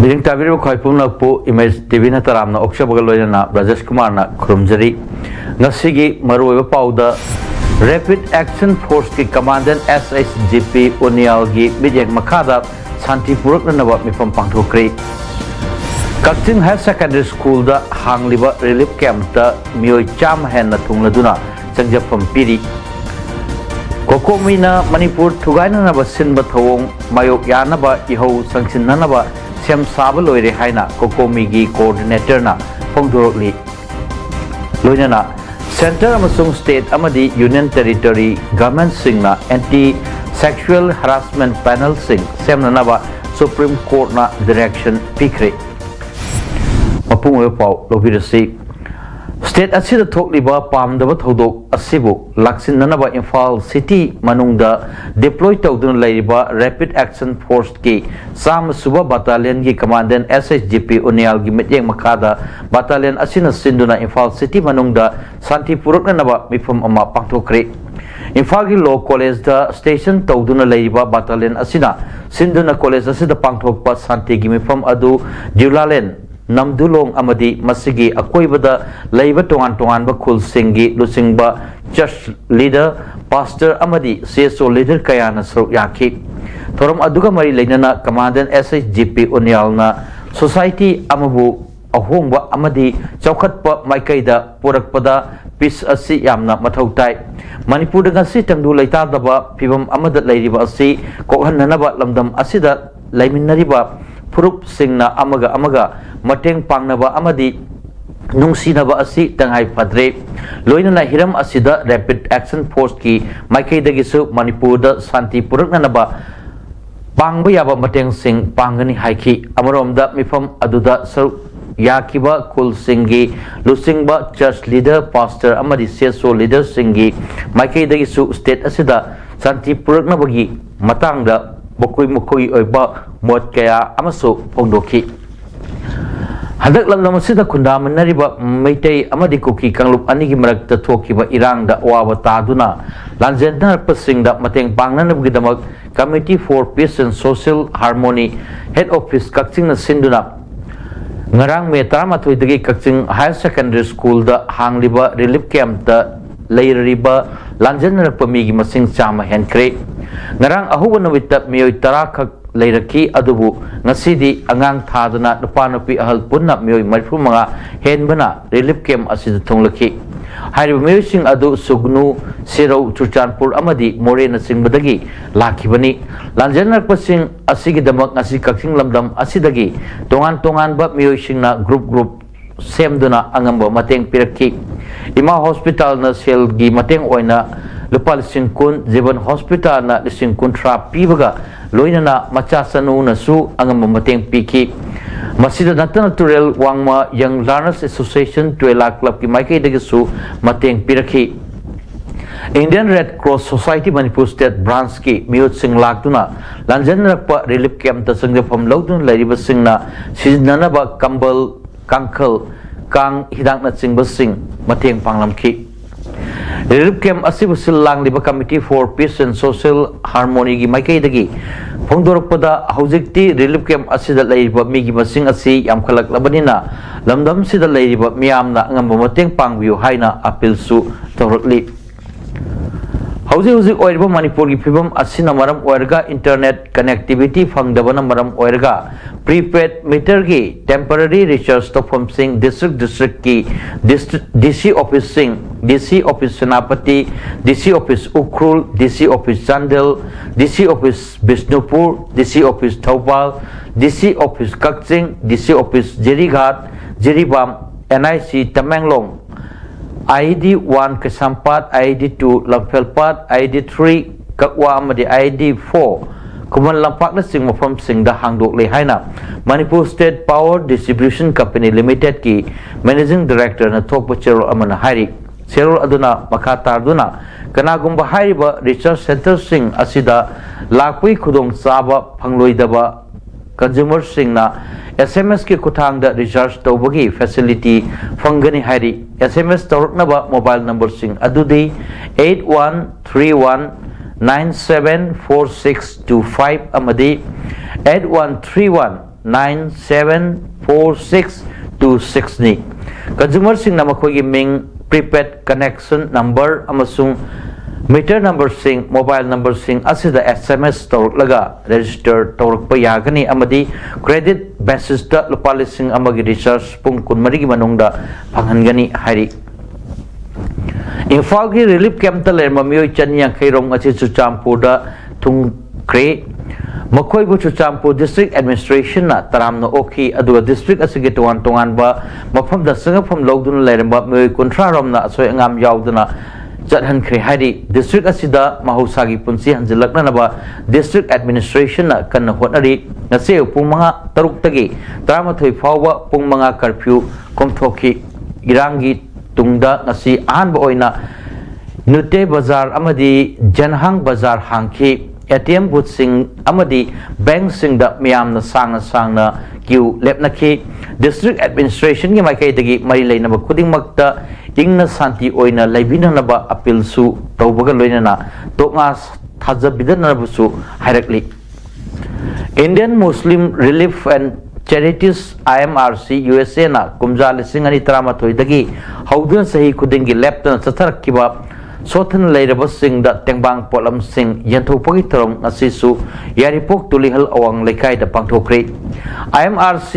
Biring tabiri ko khoi pumna po image TV na taram na oksha bagal loina na Rajesh Kumar na khurumjari ngasigi maruwa pauda Rapid Action Force ki Commandant SHGP Unial gi bijek makada santi purak na nawa mifam pangthokri Kakting High Secondary School da hangliba relief camp ta mioi cham hen na thungladuna changjapam piri Kokomina Manipur thugaina na ba sinba thawong mayok yana ba ihau sangsin na ba Sem Saba Loire Haina Kokomigi Coordinator na Pongdorokli Loinana Center Amasung State Amadi Union Territory Government Sing na Anti-Sexual Harassment Panel Sing Sem Nanaba Supreme Court na Direction Pikre Mapung Pau Lobirasi State asida thokliba pamdaba thodok asibu laksin nanaba Imphal City manungda deploy tawdun lairiba Rapid Action Force ki Sam Suba Battalion gi Commandant SHGP Unial gi metyeng makada battalion asina sinduna Imphal City manungda santi puruk nanaba mifam ama pangthokre Imphal gi Law College da station tawdun lairiba battalion asina sinduna college asida pangthokpa santi gi mifam adu Julalen Namdulong amadi masigi akoibada laiba tongan ba khul singi lusingba church leader pastor amadi CSO leader kayana saruk yaki thorom aduga mari leinana Commandant SHGP Unial na society amabu ahongba amadi chawkhatpa maikaida purakpada peace asi yamna mathau tai Manipur da ngasi tangdu laita daba phibam amada lairiba asi kokhananaba lamdam asida laiminariba Purup singna amaga mateng pangnaba amadi nungsinaba asi tangai padre loinana hiram asida Rapid Action Force ki maikaidagi Manipur da santi puraknanaba pangba yaba mateng sing pangani haiki amaromda mifam aduda yakiba kul singi lusingba church leader pastor amadi CSO leader singi maikaidagi state asida santi puraknabagi matangda Bokui mukui oiba mot kaya amaso pongdoki Hadak lam namasida kunda manariba meitei amadi kuki kanglup anigi marakta thokiba irangda wawa taduna lanjendar pasingda mateng pangnanabugidamak Committee for Peace and Social Harmony Head Office Kakching na sinduna ngarang me taramathoy dagi Kakching Higher Secondary School da hangliba relief camp da leiriba lanjendar pamigi masing chama henkre Ngarang ahuwa na wita miyoy tarakak lairaki adubu ngasidi angang thadana nupanupi ahal punna miyoy marifu mga henbana relief camp asida thonglaki Hariba miyoy sing adu sugnu siraw Churchanpur amadi more na singbadagi lakibani lanjanar pasing asigi damak ngasi Kakching lamdam asidagi tongan ba miyoy sing na group semduna angamba mateng piraki Ima hospital na sel gi mateng oina Lupa lising kun Zeban Hospital na lising kun trapi baga loina na machasanu na su ang mamateng piki masida natural wangma Young Learners Association 12 Club ki maikay dagisu mateng piraki Indian Red Cross Society Manipur State Branch ki miyot sing lagtuna lanjan na pa relief camp ta sangga pamlaudun lariba sing na sinana ba kambal kangkal kang hidang na sing basing mateng panglamki Relief camp asibu silang liba Committee for Peace and Social Harmony gi maikay dagi pongdorokpada haujikti relief camp asida laiba migi masing asi yam khalak labanina lamdam sida laiba miyamna ngam mateng pangbiu haina appeal su torotli Hauzik oirba Manipur gi phibam asina maram oirga internet connectivity fangdabana maram oirga prepaid meter gi temporary recharge stopam sing district ki DC office sing DC office Senapati DC office Ukrul DC office Chandel DC office Bisnupur DC office Thaupal DC office Kakching DC office Jerighat Jeribam NIC Tamenglong ID 1 Kesampat, ID 2 Lamfelpat, ID 3 Kakwa Amadi, ID 4 Kuman lampak na sing mafam sing da hangdok le haina Manipur State Power Distribution Company Limited ki Managing Director na thok pachero amana hari Serol aduna makatar duna kanagumba hariba research center sing asida lakpui khudong chaba phangloidaba consumer sing na SMS ki kuthang da recharge tawbagi facility fangani hari SMS tawrnaba mobile number sing adudi 8131974625 amadi 8131974626 ni consumer sing na makhoi ming prepaid connection number amasung meter number sing mobile number sing asida SMS tawrlaga register tawrpa yagani amadi credit basis da lupa lising amagi recharge pung kunmari gi manungda panghangani hari Imphal ki relief camp ta lerma mioi chanyang khairong achi chuchampur da thungkre makhoi bu chuchampur district administration na taramna okhi aduga district asigi tongan ba mafam da sangapam logdun lerma mioi kontra romna asoi angam yauduna Jadhan kre hari district asida mahusagi punsi hanjilakna naba district administration na kan honari ngase pung mga taruk tagi taramathoi fawwa pung mga curfew komthoki irangi tungda ngasi ahanba oina nute bazar amadi janhang bazar hangki ATM booth sing amadi bank sing da miyam na sangna queue lepnaki district administration gi maikai dagi mari leina ba khuding makta ingna santi oina laibina naba appeal su tawbaga loina na tonga thajabidana busu hairakli Indian Muslim Relief and Charities IMRC USA na kumja lising ani taramathoi dagi haudun sahi khudingi leptana chatharakkiba Sothan lairaba sing da tengbang polam sing yanthopagi tarom asisu yaripok tulihal awang lekai da pangthokre IMRC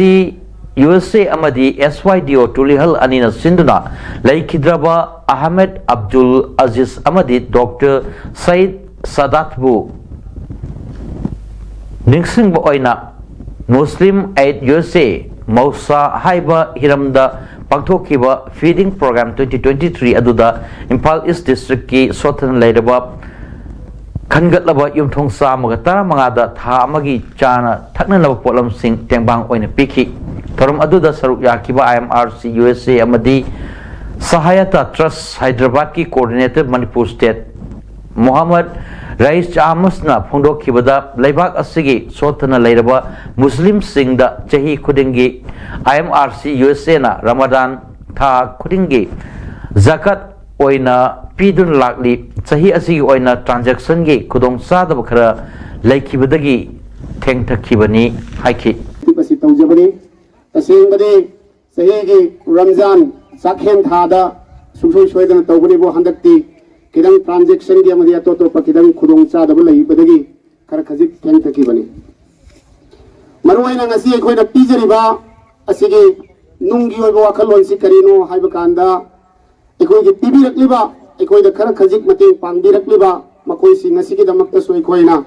USA amadi SYDO tulihal anina sinduna laikhidraba Ahmed Abdul Aziz amadi Dr. Said Sadatbu ningsing ba oina Muslim Aid USA Mausa haiba hiramda pangthokiba feeding program 2023 aduda Imphal East District ki Sothan lairaba khangatlaba yumthong samaga taramanga tha amagi chana thaknalaba polam sing tengbang oina pikhi thorom aduda saruk yakiba IMRC USA amadi Sahayata Trust Hyderabad ki coordinator Manipur State Muhammad Rais Amos na phongdokhibada laibak asigi sothana lairaba Muslim sing da chahi khudingi IMRC USA na Ramadan tha khudingi zakat oina pidun lakli chahi asigi oina transaction gi khudong sadaba khara laikhibadagi thengthakhibani haiki pasi tawjabani tasengbade sahigi Ramzan sakhen thada sumsoi soidana tawbani bo handakti kidang transaction gi amadi ato pakidang khudong sadaba laibadagi khara khajik thengthakhibani maruaina ngasi ekhoina pijariba asigi nungi oiba wakhalon si karino haiba kanda ekoi gi pibirakliba ekoi da khara khajik mateng pangbirakliba makoi si ngasi gi damakta so ekoina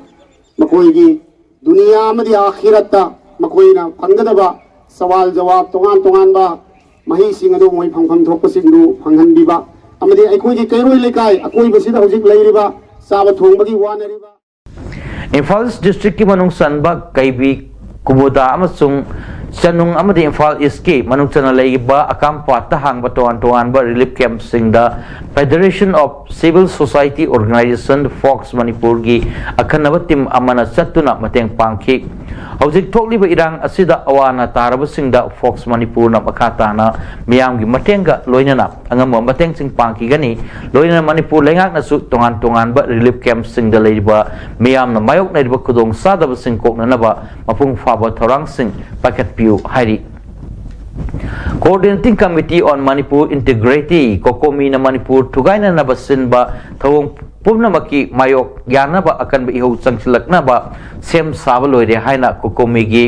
makoi gi dunia amadi akhirata makoina phanggadaba sawal jawab tongan ba mahi sing adu moi phangpham thokpa sing du phanghan biba amadi aikoi gi kairoi lekai akoi basida hojik leiriba saba thongbagi wanariba Imphal district ki manung sanba kaibi kuboda amasung chanung amadi Imphal East ki manung chana leiba akampa tahang ba toan ba relief camp sing da Federation of Civil Society Organization Fox Manipur gi akhanaba tim amana chatuna mateng pangki hojik thokliba irang asida awana taraba sing da Fox Manipur na makata na miyam gi matenga loinana angam mateng sing pangki gani loinana Manipur lengak na su tongan ba relief camp sing da leiba miyam na mayok na riba kudong sadaba sing kokna na ba mapung faba thorang sing paket piu hari Coordinating Committee on Manipur Integrity Kokomi na Manipur tugaina na basin ba thawong pumnamaki mayok yana ba akan ba iho changsilak na ba sem saba loire haina Kokomi gi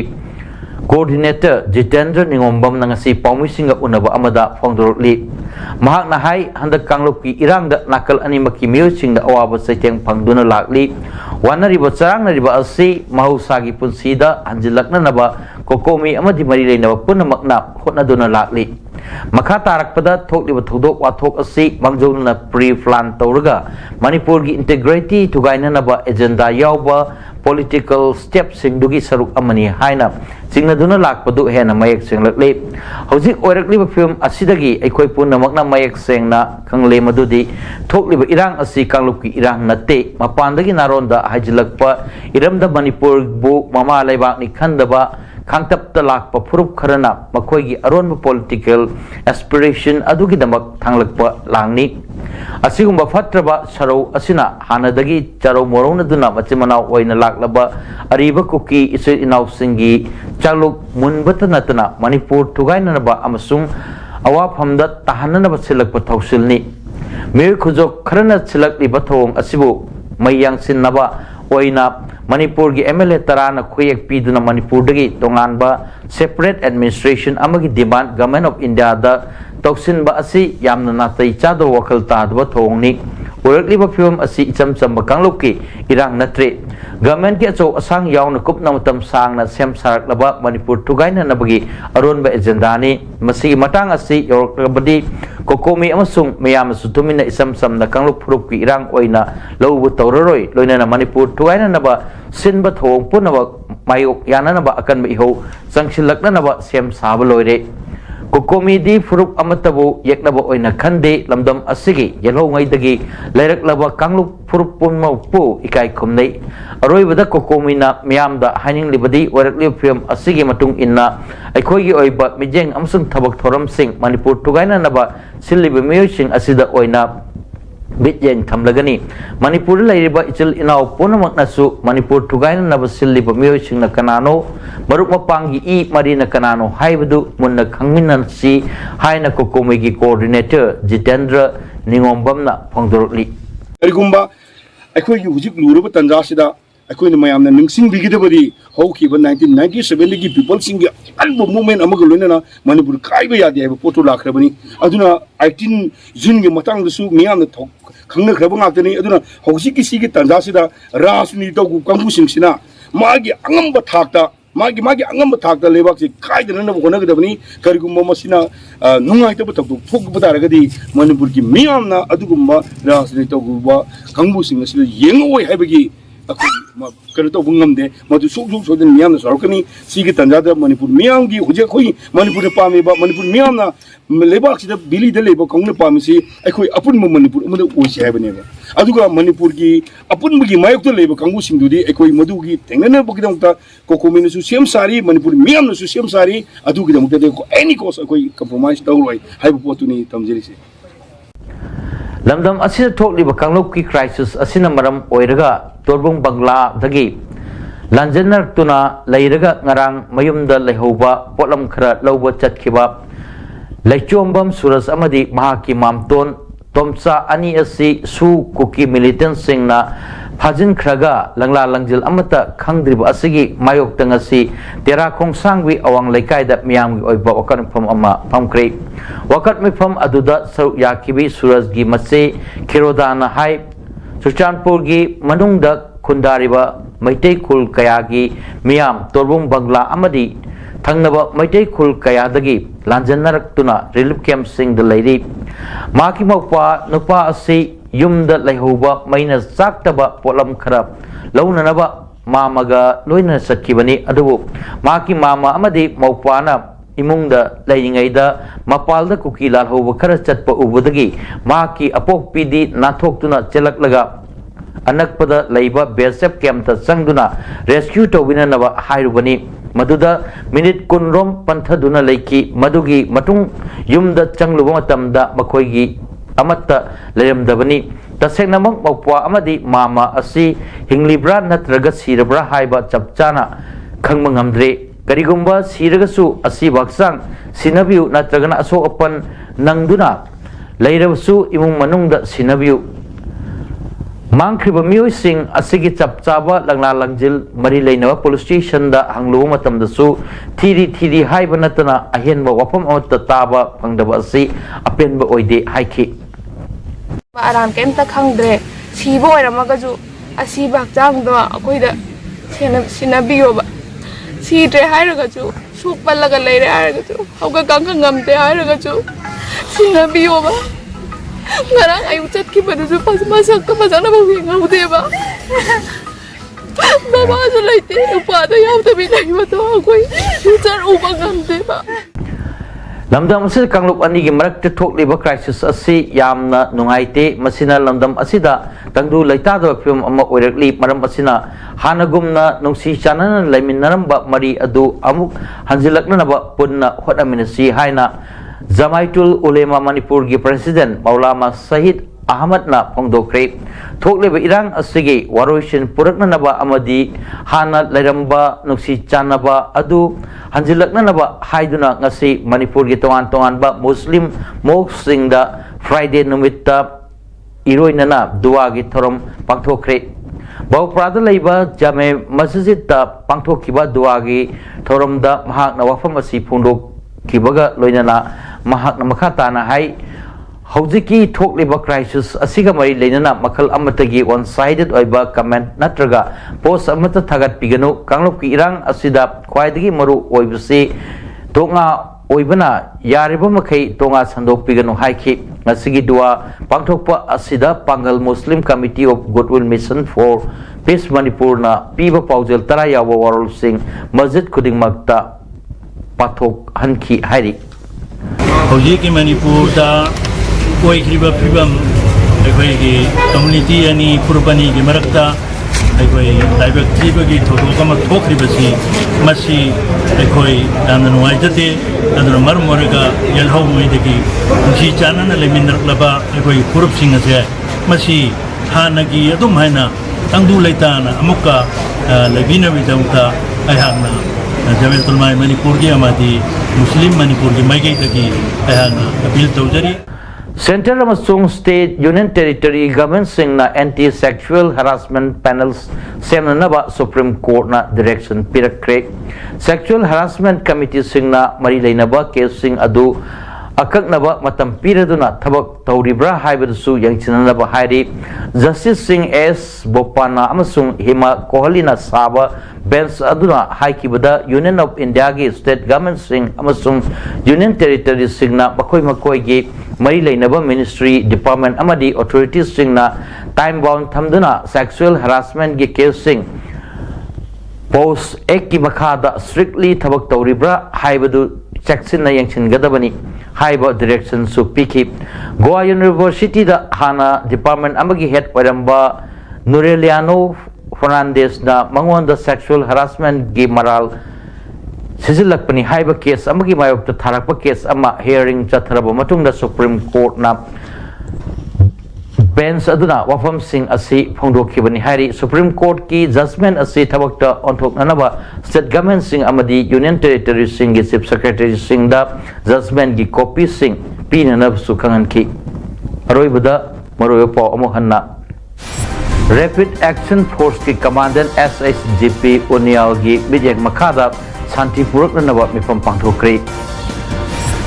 coordinator Jitendra Ningombam na ngasi paumisinga unaba amada phongdorli mahak na hai handak kanglop ki irang da nakal ani maki music da awaba saiteng phangduna lakli wanari ba charang na riba asi mahusagi punsida anjilak na ba Kokomi amadi mari leina ba punamakna hotna duna lakli makha tarakpada thokliba thodok wathok asi mangjong na pre plan tawraga Manipur gi integrity tugaina na ba agenda yawba political step singdugi saruk amani haina singnaduna lakpadu hena mayek senglakle hojik oirakliba film asidagi aikoi punamakna mayek sengna kangle madudi thokliba irang asi kanglupki irang natte mapandagi naronda hajilakpa iramda manipur bu mama laibak ni khandaba khangtap talak pa phurup kharana makhoi aron political aspiration adugi damak thanglakpa langni asigumba fatraba sarau asina hanadagi charo morona duna machimana oina laklaba ariba kuki isu inau singi chaluk munbata natana manipur tugaina ba amasung awafamda tahanana ba silakpa thausilni me khujok kharana silakli ba thong asibu mayang sinnaba oina Manipur gi MLA tarana khoyak piduna Manipur dagi tonganba separate administration amagi demand government of India da toksin ba asi yamna natai chado wakal ta dwa thongni orakli ba film asi icham chamba kanglukki irang natre government ke cho asang yauna kupna matam sangna sem sarak laba Manipur tugaina nabagi aron ba agenda ni masi matang asi yorkabadi kokomi amasung mayam sutumina isam samna kanglup phurupki irang oina lobu tawraroi loina Manipur tugaina naba sinba thong punaba mayok yananaba akan ba iho sangsilaknanaba sem saba loire kokomi di furup amatabu yeknaba oina khande lamdam asigi yelo ngaidagi lairak kanglup furup punma pu ikai khumnei aroibada kokomi na miyamda haning libadi warakli film asigi matung inna aikhoigi oiba mijeng amsung thabak thoram sing Manipur tugaina naba silliba miyosing asida oina bitjeng thamlagani Manipur lairiba ichil inau punamak nasu Manipur tugaina naba silliba miyosing na kanano maruk mapangi I marina kanano haibadu munna khangminan si haina kokomi gi coordinator Jitendra Ningombamna phongdorli Erigumba akhoi gi hujik luraba tanjasida akhoi na mayamna ningsing bigidabadi haukiba 1997 gi people sing gi albo movement amaga loinana Manipur kaiba yadi haiba poto lakrabani aduna 18 June gi matang dasu miyamna thok khangna khraba ngaktani aduna hojik gi sigi tanjasida rasni tawgu kangbu singsina magi angamba thakta magi angamba thakta lebak si kaidana na bokona gadabani karigumba masina nungai tabu tabdu thokba daragadi Manipur gi miyamna adugumba rasni tawguba kangbu singasida yengoi haibagi karo to bungamde madu suk soden miyamna sarokani sigi tanjada Manipur miyamgi huje khoi Manipur pami ba Manipur miyamna lebak sida bili de leba kongna pami si akhoi apun Manipur umada oisi haibane ba aduga Manipur gi apun gi mayok to leba kangbu singdudi akhoi madu gi tengnana bogidamta kokomina su sem sari Manipur miyamna su sem sari adugi damta de any cause akhoi compromise tawloi haibu potuni tamjerisi lamdam asina thokliba kanglupki crisis asina maram oiraga torbung bangla dagi lanjanar tuna leiraga ngarang mayumda lehoba potlam khara loba chatkiba leichombam suras amadi mahaki mamton tomsa ani asi su kuki militant singna phajin khraga langla langjil amata khangdriba asigi mayok tangasi tera khongsangwi awang leikaida miyamgi oiba wakan pham ama phamkre wakat mifam aduda saru yakibi surasgi mase khirodana hai Suchanpur gi manungda khundariba maitei khul kayagi miyam torbung bangla amadi thangnaba maitei khul kayadagi lanjannarak tuna relief camp sing the lady maki mokpa nupa asi yumda laihuba maina saktaba polam kharab launanaba mamaga loina satkibani adubu maki mama amadi mokpana imungda lainingaida mapalda kuki lalhoba khara chatpa ubudagi maki apok pidi nathoktuna chelaklaga anakpada laiba BSF camp ta sangduna rescue tawinanaba hairubani maduda minute kunrom panthaduna leiki madugi matung yumda changluba matamda makhoigi amatta leremdabani tasengnamak mokwa amadi mama asi hinglibra natraga sirabra haiba chapchana khangma ngamdre karigumba siragasu asi baksang sinabiu natragana asok apan nangduna leirabasu imung manungda sinabiu mangkriba mioi sing asigi chapchaba langla langjil mari leinaba police station da hanglu matamdasu thiri haiba natana ahenba wafam amatta taba phangdaba asi apenba oide haiki aram kemta khangdre sibo oiramagaju asi bakjangdo akoida sinabiyoba sidre hairagaju sukpallaga leire hairagaju hauga ganga ngamte hairagaju sinabiyoba ngarang ayu chatki baduju pas masak ka pasana ba ngaude ba Babasu laite upada yaudami laibato akoi future uba ngamdeba. lamdam asi kangluk ani gi marak te thok liba crisis asi yamna nungaite masina lamdam asida tangdu laita do film ama oirakli maram asina hanagumna nungsi chanana laiminaramba mari adu amuk hanjilakna ba punna hodaminasi haina Jamaitul Ulema Manipur gi president Maulama Sahid Ahmad na pongdokre thokle ba irang asigi waroishin purakna naba amadi hana lairamba nuksi chanaba adu hanjilakna naba haiduna ngasi Manipur gi tongan ba Muslim moksingda Friday numitta iroinana dua gi thorom pangthokre Bauprada leiba jame masjid ta pangthokiba dua gi thoromda mahak na wafam asi phundok kibaga loinana mahak na makata na hai Haujiki talk liba crisis asiga mari leinana makal amatagi one sided oiba comment natraga post amata thagat piganu kanglop ki irang asida khwaidagi maru oibasi tonga oibana yariba makai tonga sandok piganu haiki ngasigi dua pangthokpa asida Pangal Muslim Committee of Goodwill Mission for Peace Manipur na piba paujel tara yawa warol sing masjid kuding magta pathok hanki hairi Haujiki Manipur da Oikriba Pibam, a community any Purpani, Gimarakta, a Tribagi, Tokama Tokribasi, Masi, a koi, and the Waijate, and the Marmoriga, Yelho Mediki, Uchi Chanan, Leminar Laba, a koi Purup Singas, Masi, Hanagi, Adumhaina, Tandu Laitana, Amuka, Lagina Vidauta, Ayana. Jamatul Manipurgi Amati, Muslim Manipurgi, Maigaki, Ayana, appeal to Center amasung State Union Territory Government sing na anti-sexual harassment panels semnanaba Supreme Court na direction pirakre Sexual Harassment Committee sing na mari leinaba case sing adu akaknaba matam piraduna thabak tauribra haibadusu yangchinanaba hairi Justice Singh S Bopana amasung Hima Kohli na saba bench aduna haikibada Union of India gi State Government sing amasung Union Territory sing na makoi gi mari leinaba Ministry Department amadi authorities sing na time bound thamduna sexual harassment gi case sing post ek ki makhada strictly thabak tauribra haibadu section na yangchin gadabani haiba direction su piki Goa University da hana department amagi head oiramba Nureliano Fernandez na mangonda sexual harassment gi maral sizilakpani haiba case amagi mayok ta tharakpa case ama hearing chatharaba matungda Supreme Court na bench aduna wafam sing asi phongdokhibani hairi Supreme Court ki judgment asi thabakta onthoknanaba state government sing amadi Union Territory sing gi chief secretary sing da judgment gi copy sing pinanab su khangan ki aroibada maroyo paw amohanna Rapid Action Force ki commandant SSGP Unial gi bijek makhada Santi Puraknanaba mifam pangthokre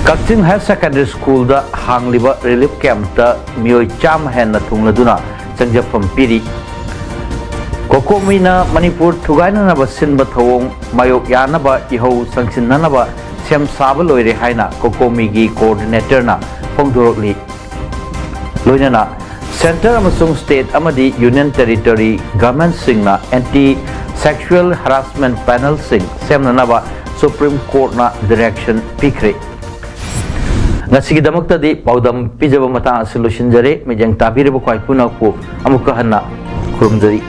Kakching High Secondary School da hangliba relief camp ta mioi cham hen na thungladuna changjapam piri Kokomina Manipur thugaina na basinba thawong mayok yanaba ihau sangsinnanaba sem saba loire haina Kokomi gi coordinator na phongdorokli loinana Center amasung State amadi Union Territory Government sing na anti sexual harassment panel sing semnanaba Supreme Court na direction pikre Nasigidamuktadi Paodam pijaba matang asilusin jari mejang tabiri bukwai punakpu amukahanna kurumjari